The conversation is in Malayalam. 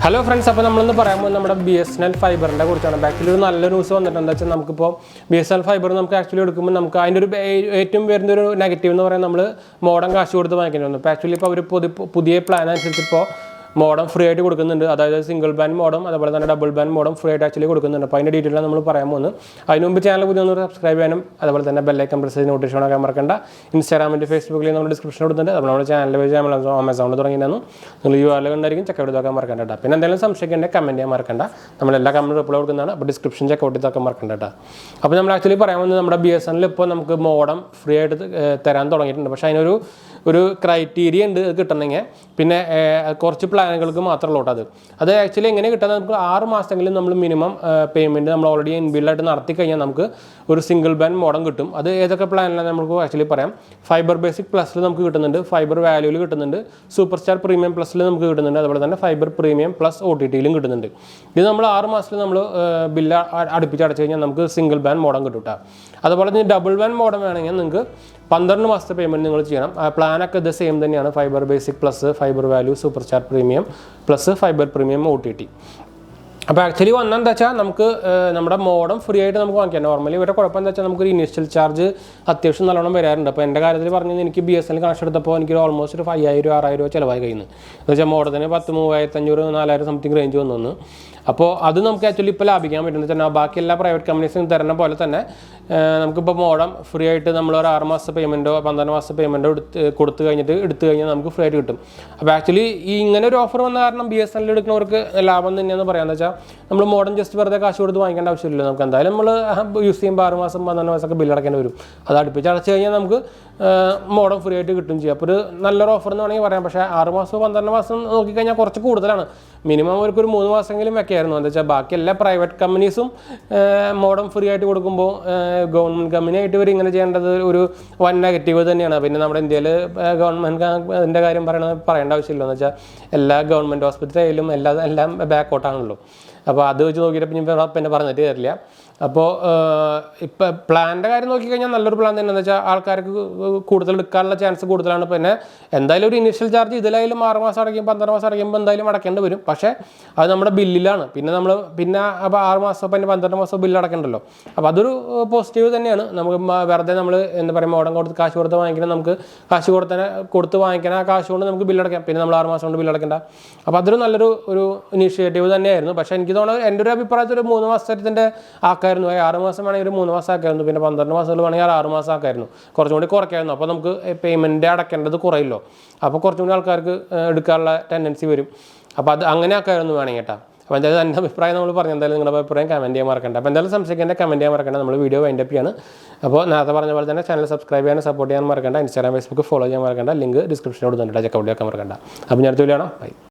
Hello friends, അപ്പോൾ നമ്മൾ ഇന്ന് പറയാൻ പോകുന്നത് നമ്മുടെ Bsnl ഫൈബറിന്റെ കുറിച്ചാണ്. ആക്ച്വലി ഒരു നല്ല ന്യൂസ് വന്നിട്ടുണ്ട്. എന്താ വെച്ചാൽ നമുക്കിപ്പോൾ Bsnl ഫൈബർ നമുക്ക് ആക്ച്വലി എടുക്കുമ്പോൾ നമുക്ക് അതിൻ്റെ ഒരു ഏറ്റവും വരുന്ന ഒരു നെഗറ്റീവ് എന്ന് പറയുന്നത് നമ്മൾ മോഡം കാശ് കൊടുത്ത് വാങ്ങിക്കേണ്ടി വന്നു. അപ്പോൾ ആക്ച്വലി ഇപ്പോൾ അവർ പുതിയ പ്ലാൻ അനുസരിച്ച് ഇപ്പോൾ മോഡം ഫ്രീ ആയിട്ട് കൊടുക്കുന്നുണ്ട്. അതായത് സിംഗിൾ ബാൻഡ് മോഡം അതുപോലെ തന്നെ ഡബിൾ ബാൻഡ് മോഡം ഫ്രീ ആയിട്ട് ആക്ച്വലി കൊടുക്കുന്നുണ്ട്. അപ്പോൾ അതിൻ്റെ ഡീറ്റെയിലാണ് നമ്മൾ പറയാൻ പോകുന്നത്. അതിന് മുമ്പ് ചാനൽ പുതിയ ഒന്ന് സബ്സ്ക്രൈബ് ചെയ്യാനും അതുപോലെ തന്നെ ബെല്ലൈക്കൺ പ്രസ് ചെയ്ത് നോട്ടിഫിക്കേഷൻ ആക്കാൻ മറക്കണ്ട. ഇൻസ്റ്റാഗ്രാമിൻ്റെ ഫേസ്ബുക്കിൽ നമ്മൾ ഡിസ്ക്രിപ്ഷൻ കൊടുത്തിട്ടുണ്ട്. അപ്പോൾ നമ്മുടെ ചാനൽ വഴി ആമസോണിൽ തുടങ്ങിയിരുന്നു. നിങ്ങൾ URL കണ്ടായിരിക്കും ചെക്ക് ഔട്ട് ചെയ്താക്കാൻ മറക്കണ്ട കേട്ടോ. പിന്നെ എന്തെങ്കിലും സംശയിക്കേണ്ട കമൻറ്റ് ചെയ്യാൻ മറക്കണ്ട. നമ്മളെല്ലാ കമൻറ്റും റിപ്ലൈ കൊടുക്കുന്നതാണ്. അപ്പോൾ ഡിസ്ക്രിപ്ഷൻ ചെക്ക് ഔട്ട് ചെയ്താക്കാൻ മറക്കണ്ട കേട്ടോ. അപ്പോൾ നമ്മൾ ആക്ച്വലി പറയാൻ വന്നത് നമ്മുടെ Bsnl ഇപ്പോൾ നമുക്ക് മോഡം ഫ്രീ ആയിട്ട് തരാൻ തുടങ്ങിയിട്ടുണ്ട്. പക്ഷേ അതിനൊരു ക്രൈറ്റീരിയ ഉണ്ട് കിട്ടണമെങ്കിൽ. പിന്നെ കുറച്ച് പ്ലാനുകൾക്ക് മാത്രമേ ഉള്ളൂ അത് ആക്ച്വലി എങ്ങനെ കിട്ടുന്നത് നമുക്ക് 6 മാസമെങ്കിലും നമ്മൾ മിനിമം പേയ്മെൻറ്റ് നമ്മൾ ഓൾറെഡി ഇൻബിൽഡായിട്ട് നടത്തി കഴിഞ്ഞാൽ നമുക്ക് ഒരു സിംഗിൾ ബാൻഡ് മോഡം കിട്ടും. അത് ഏതൊക്കെ പ്ലാനിലാണ് നമുക്ക് ആക്ച്വലി പറയാം. ഫൈബർ ബേസിക് പ്ലസിൽ നമുക്ക് കിട്ടുന്നുണ്ട്, ഫൈബർ വാല്യൂവിൽ കിട്ടുന്നുണ്ട്, സൂപ്പർ സ്റ്റാർ പ്രീമിയം പ്ലസിൽ നമുക്ക് കിട്ടുന്നുണ്ട്, അതുപോലെ തന്നെ ഫൈബർ പ്രീമിയം പ്ലസ് OTTയിലും കിട്ടുന്നുണ്ട്. ഇത് നമ്മൾ 6 മാസത്തിൽ നമ്മൾ ബില്ല് അടുപ്പിച്ച് അടച്ചു കഴിഞ്ഞാൽ നമുക്ക് സിംഗിൾ ബാൻഡ് മോഡം കിട്ടും കേട്ടോ. അതുപോലെ തന്നെ ഡബിൾ ബാൻഡ് മോഡം വേണമെങ്കിൽ നിങ്ങൾക്ക് 12 മാസത്തെ പേയ്മെൻറ്റ് നിങ്ങൾ ചെയ്യണം. ആ പ്ലാനൊക്കെ ഇത് സെയിം തന്നെയാണ്. Fibre basic plus fibre value super star premium plus fibre premium OTT. അപ്പോൾ ആക്ച്വലി വന്നെന്താ വെച്ചാൽ നമുക്ക് നമ്മുടെ മോഡം ഫ്രീ ആയിട്ട് നമുക്ക് വാങ്ങിക്കാം. നോർമലി ഇവരുടെ കുഴപ്പം എന്താ വെച്ചാൽ നമുക്കൊരു ഇനീഷ്യൽ ചാർജ് അത്യാവശ്യം നല്ലോണം വരാറുണ്ട്. അപ്പോൾ എൻ്റെ കാര്യത്തിൽ പറഞ്ഞത് എനിക്ക് Bsnl കണക്ഷൻ എടുത്തപ്പോൾ എനിക്ക് ഓൾമോസ്റ്റ് ഒരു 5000-6000 രൂപ ചിലവായി കഴിയുന്നു. എന്ന് വെച്ചാൽ മോഡത്തിന് 10,000-3500-4000 സംതിങ് റേഞ്ച് വന്നു. അപ്പോൾ അത് നമുക്ക് ആക്ച്വലി ഇപ്പോൾ ലാഭിക്കാൻ പറ്റുന്നത് വെച്ചാൽ ബാക്കി എല്ലാ പ്രൈവറ്റ് കമ്പനീസും തരുന്ന പോലെ തന്നെ നമുക്കിപ്പോൾ മോഡം ഫ്രീ ആയിട്ട് നമ്മൾ ഒരു 6 മാസത്തെ പേയ്മെൻറ്റോ 12 മാസത്തെ പേയ്മെൻറ്റോ എടുത്തു കഴിഞ്ഞാൽ നമുക്ക് ഫ്രീ ആയിട്ട് കിട്ടും. അപ്പോൾ ആക്ച്വലി ഇങ്ങനെ ഒരു ഓഫർ വന്ന കാരണം Bsnl എടുക്കുന്നവർക്ക് ലാഭം തന്നെയാണെന്ന് പറയാമെന്ന് വെച്ചാൽ നമ്മൾ മോഡം ജസ്റ്റ് വെറുതെ കാശ് കൊടുത്ത് വാങ്ങിക്കേണ്ട ആവശ്യമില്ല. നമുക്ക് എന്തായാലും നമ്മൾ യൂസ് ചെയ്യുമ്പോൾ 6 മാസം 12 മാസമൊക്കെ ബില്ല് അടയ്ക്കേണ്ടി വരും. അത് അടുപ്പിച്ച് അടച്ചു കഴിഞ്ഞാൽ നമുക്ക് മോഡം ഫ്രീ ആയിട്ട് കിട്ടും ചെയ്യും. അപ്പോൾ ഒരു നല്ലൊരു ഓഫർ എന്ന് വേണമെങ്കിൽ പറയാം. പക്ഷേ 6 മാസം 12 മാസം നോക്കിക്കഴിഞ്ഞാൽ കുറച്ച് കൂടുതലാണ്. മിനിമം അവർക്കൊരു 3 മാസമെങ്കിലും വെക്കായിരുന്നു. എന്താ വെച്ചാൽ ബാക്കി എല്ലാ പ്രൈവറ്റ് കമ്പനീസും മോഡം ഫ്രീ ആയിട്ട് കൊടുക്കുമ്പോൾ ഗവൺമെൻറ് കമ്പനിയായിട്ട് ഇവർ ഇങ്ങനെ ചെയ്യേണ്ടത് ഒരു വൻ നെഗറ്റീവ് തന്നെയാണ്. പിന്നെ നമ്മുടെ ഇന്ത്യയിൽ ഗവൺമെൻറ് അതിൻ്റെ കാര്യം പറയേണ്ട ആവശ്യമില്ല. എന്ന് വെച്ചാൽ എല്ലാ ഗവൺമെൻറ് ഹോസ്പിറ്റൽ ആയാലും എല്ലാം ബാക്കൗട്ടാണല്ലോ. അപ്പോൾ അത് വെച്ച് നോക്കിയിട്ട് പിന്നെ പറഞ്ഞിട്ട് തരില്ല. അപ്പോൾ ഇപ്പോൾ പ്ലാൻ്റെ കാര്യം നോക്കിക്കഴിഞ്ഞാൽ നല്ലൊരു പ്ലാൻ തന്നെ. എന്ന് വെച്ചാൽ ആൾക്കാർക്ക് കൂടുതൽ എടുക്കാനുള്ള ചാൻസ് കൂടുതലാണ്. പിന്നെ എന്തായാലും ഒരു ഇനീഷ്യൽ ചാർജ് ഇതിലായാലും 6 മാസം അടയ്ക്കും 12 മാസം അടയ്ക്കുമ്പോൾ എന്തായാലും അടയ്ക്കേണ്ടി വരും. പക്ഷേ അത് നമ്മുടെ ബില്ലിലാണ്. പിന്നെ അപ്പോൾ 6 മാസം പിന്നെ 12 മാസം ബില്ല് അടയ്ക്കണ്ടല്ലോ. അപ്പോൾ അതൊരു പോസിറ്റീവ് തന്നെയാണ്. നമുക്ക് വെറുതെ നമ്മൾ എന്താ പറയുക മോഡം കൊടുത്ത് കാശ് കൊടുത്ത് വാങ്ങിക്കണം. നമുക്ക് കാശ് കൊടുത്ത് വാങ്ങിക്കണം. ആ കാശ് കൊണ്ട് നമുക്ക് ബില്ലടയ്ക്കാം. പിന്നെ നമ്മൾ 6 മാസം കൊണ്ട് ബില്ലടയ്ക്കേണ്ട. അപ്പോൾ അതൊരു നല്ലൊരു ഇനീഷ്യേറ്റീവ് തന്നെയായിരുന്നു. പക്ഷേ എനിക്ക് തോന്നുന്നത് എൻ്റെ ഒരു അഭിപ്രായത്തിൽ ഒരു 3 മാസത്തിൻ്റെ ആക്കായിരുന്നു. 6 മാസം വേണമെങ്കിൽ ഒരു 3 മാസം ആക്കായിരുന്നു. പിന്നെ 12 മാസത്തിൽ വേണമെങ്കിൽ 6 മാസം ആക്കായിരുന്നു. കുറച്ചും കൂടി കുറയ്ക്കായിരുന്നു. അപ്പോൾ നമുക്ക് പേയ്മെൻറ്റ് അടയ്ക്കേണ്ടത് കുറയില്ലോ. അപ്പോൾ കുറച്ചും കൂടി ആൾക്കാർക്ക് എടുക്കാനുള്ള ടെൻഡൻസി വരും. അപ്പോൾ അത് അങ്ങനെ ആക്കായിരുന്നു വേണമെങ്കിൽ കേട്ടോ. അപ്പോൾ എന്തായാലും എൻ്റെ അഭിപ്രായം നമ്മൾ പറഞ്ഞു. എന്തായാലും നിങ്ങളുടെ അഭിപ്രായം കമൻറ്റ് ചെയ്യാൻ മറക്കണ്ട. അപ്പോൾ എന്തായാലും സംശയിക്കേണ്ട കമൻറ്റ് ചെയ്യാൻ മറക്കണ്ട. നമ്മൾ വീഡിയോ വൈൻഡപ്പ് ചെയ്യാണ്. അപ്പോൾ നേരത്തെ പറഞ്ഞ പോലെ തന്നെ ചാനൽ സബ്സ്ക്രൈബ് ചെയ്യാൻ സപ്പോർട്ട് ചെയ്യാൻ മറക്കണ്ട. ഇൻസ്റ്റാഗ്രാം ഫേസ്ബുക്ക് ഫോളോ ചെയ്യാൻ മറക്കണ്ട. ലിങ്ക് ഡിസ്ക്രിപ്ഷനിൽ കൊടുത്തിട്ടുണ്ട്. ചെക്ക് ഔട്ട് ചെയ്യാൻ മറക്കണ്ട. അപ്പോൾ ഞാൻ അടുത്ത വീഡിയോ കാണാം. ബൈ.